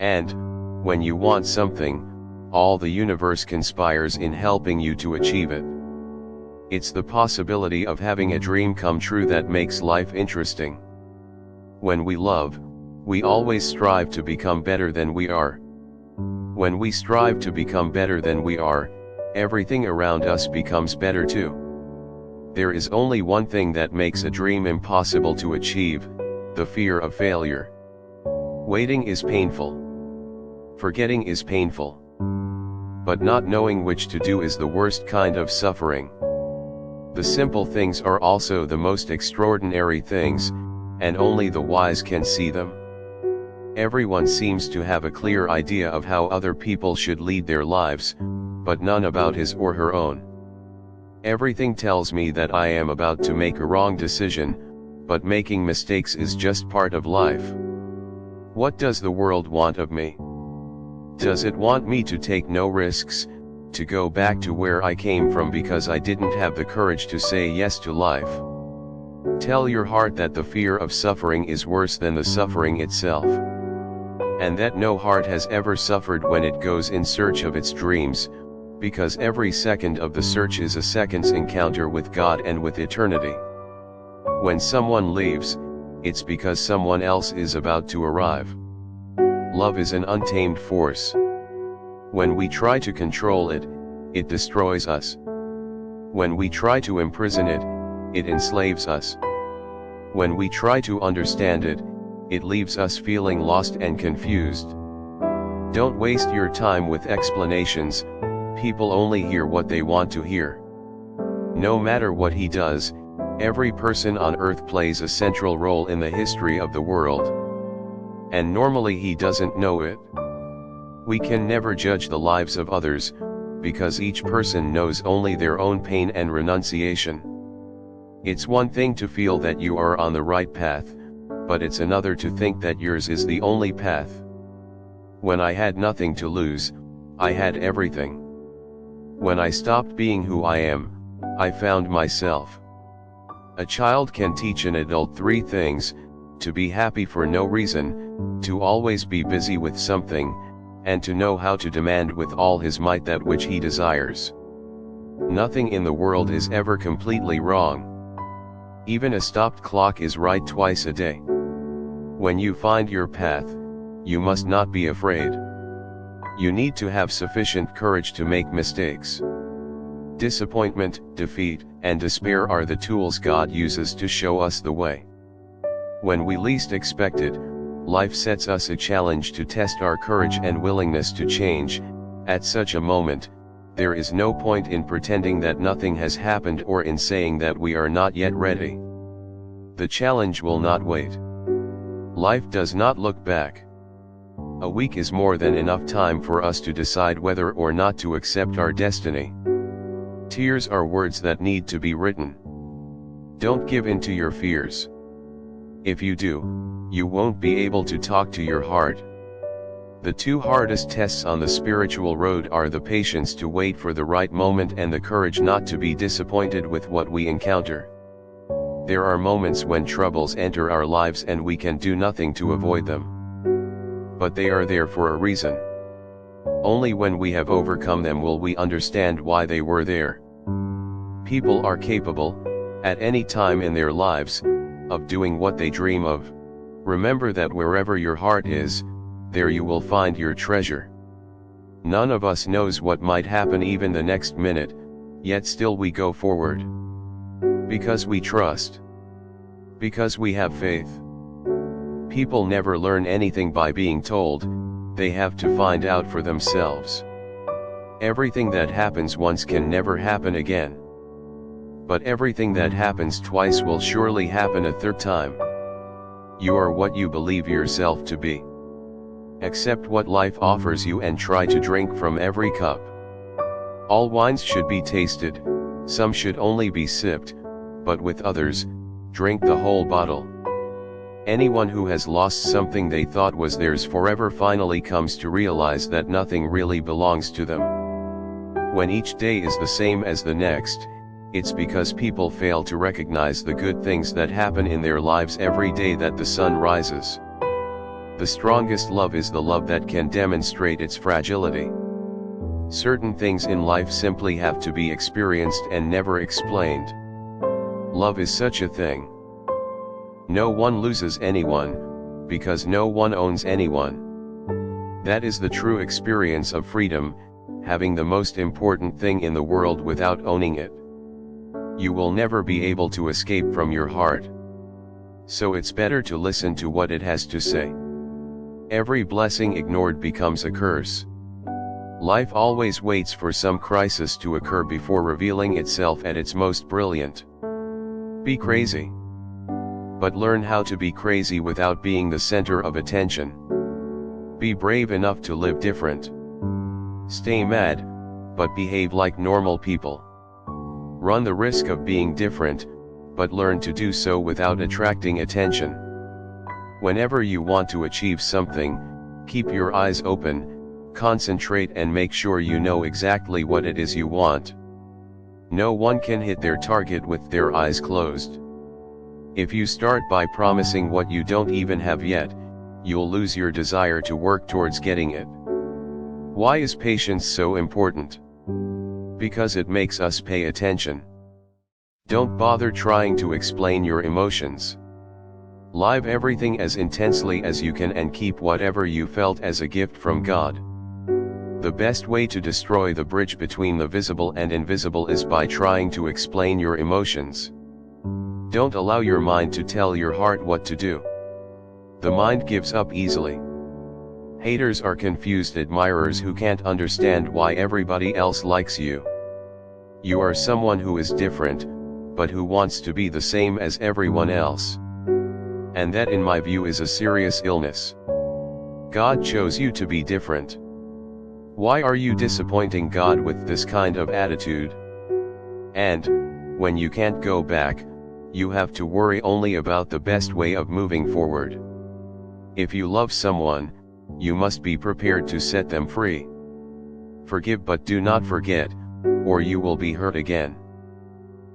And, when you want something, all the universe conspires in helping you to achieve it. It's the possibility of having a dream come true that makes life interesting. When we love, we always strive to become better than we are. When we strive to become better than we are, everything around us becomes better too. There is only one thing that makes a dream impossible to achieve: the fear of failure. Waiting is painful. Forgetting is painful. But not knowing which to do is the worst kind of suffering. The simple things are also the most extraordinary things, and only the wise can see them. Everyone seems to have a clear idea of how other people should lead their lives, but none about his or her own. Everything tells me that I am about to make a wrong decision, but making mistakes is just part of life. What does the world want of me? Does it want me to take no risks, to go back to where I came from because I didn't have the courage to say yes to life? Tell your heart that the fear of suffering is worse than the suffering itself. And that no heart has ever suffered when it goes in search of its dreams, because every second of the search is a second's encounter with God and with eternity. When someone leaves, it's because someone else is about to arrive. Love is an untamed force. When we try to control it, it destroys us. When we try to imprison it, it enslaves us. When we try to understand it, it leaves us feeling lost and confused. Don't waste your time with explanations. People only hear what they want to hear. No matter what he does, every person on earth plays a central role in the history of the world. And normally he doesn't know it. We can never judge the lives of others, because each person knows only their own pain and renunciation. It's one thing to feel that you are on the right path, but it's another to think that yours is the only path. When I had nothing to lose, I had everything. When I stopped being who I am, I found myself. A child can teach an adult three things: to be happy for no reason, to always be busy with something, and to know how to demand with all his might that which he desires. Nothing in the world is ever completely wrong. Even a stopped clock is right twice a day. When you find your path, you must not be afraid. You need to have sufficient courage to make mistakes. Disappointment, defeat, and despair are the tools God uses to show us the way. When we least expect it, life sets us a challenge to test our courage and willingness to change. At such a moment, there is no point in pretending that nothing has happened or in saying that we are not yet ready. The challenge will not wait. Life does not look back. A week is more than enough time for us to decide whether or not to accept our destiny. Tears are words that need to be written. Don't give in to your fears. If you do, you won't be able to talk to your heart. The two hardest tests on the spiritual road are the patience to wait for the right moment and the courage not to be disappointed with what we encounter. There are moments when troubles enter our lives and we can do nothing to avoid them. But they are there for a reason. Only when we have overcome them will we understand why they were there. People are capable, at any time in their lives, of doing what they dream of. Remember that wherever your heart is, there you will find your treasure. None of us knows what might happen even the next minute, yet still we go forward. Because we trust. Because we have faith. People never learn anything by being told, they have to find out for themselves. Everything that happens once can never happen again. But everything that happens twice will surely happen a third time. You are what you believe yourself to be. Accept what life offers you and try to drink from every cup. All wines should be tasted, some should only be sipped, but with others, drink the whole bottle. Anyone who has lost something they thought was theirs forever finally comes to realize that nothing really belongs to them. When each day is the same as the next, it's because people fail to recognize the good things that happen in their lives every day that the sun rises. The strongest love is the love that can demonstrate its fragility. Certain things in life simply have to be experienced and never explained. Love is such a thing. No one loses anyone, because no one owns anyone. That is the true experience of freedom, having the most important thing in the world without owning it. You will never be able to escape from your heart. So it's better to listen to what it has to say. Every blessing ignored becomes a curse. Life always waits for some crisis to occur before revealing itself at its most brilliant. Be crazy. But learn how to be crazy without being the center of attention. Be brave enough to live different. Stay mad, but behave like normal people. Run the risk of being different, but learn to do so without attracting attention. Whenever you want to achieve something, keep your eyes open, concentrate and make sure you know exactly what it is you want. No one can hit their target with their eyes closed. If you start by promising what you don't even have yet, you'll lose your desire to work towards getting it. Why is patience so important? Because it makes us pay attention. Don't bother trying to explain your emotions. Live everything as intensely as you can and keep whatever you felt as a gift from God. The best way to destroy the bridge between the visible and invisible is by trying to explain your emotions. Don't allow your mind to tell your heart what to do. The mind gives up easily. Haters are confused admirers who can't understand why everybody else likes you. You are someone who is different, but who wants to be the same as everyone else. And that, in my view, is a serious illness. God chose you to be different. Why are you disappointing God with this kind of attitude? And, when you can't go back, you have to worry only about the best way of moving forward. If you love someone, you must be prepared to set them free. Forgive but do not forget, or you will be hurt again.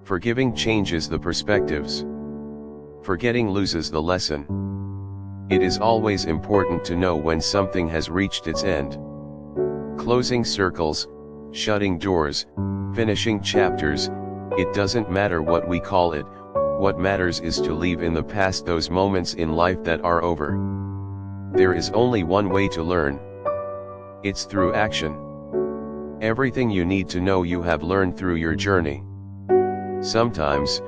Forgiving changes the perspectives. Forgetting loses the lesson. It is always important to know when something has reached its end. Closing circles, shutting doors, finishing chapters, it doesn't matter what we call it, what matters is to leave in the past those moments in life that are over. There is only one way to learn. It's through action. Everything you need to know you have learned through your journey. Sometimes,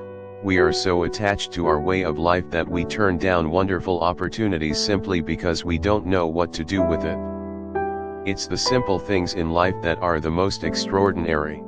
we are so attached to our way of life that we turn down wonderful opportunities simply because we don't know what to do with it. It's the simple things in life that are the most extraordinary.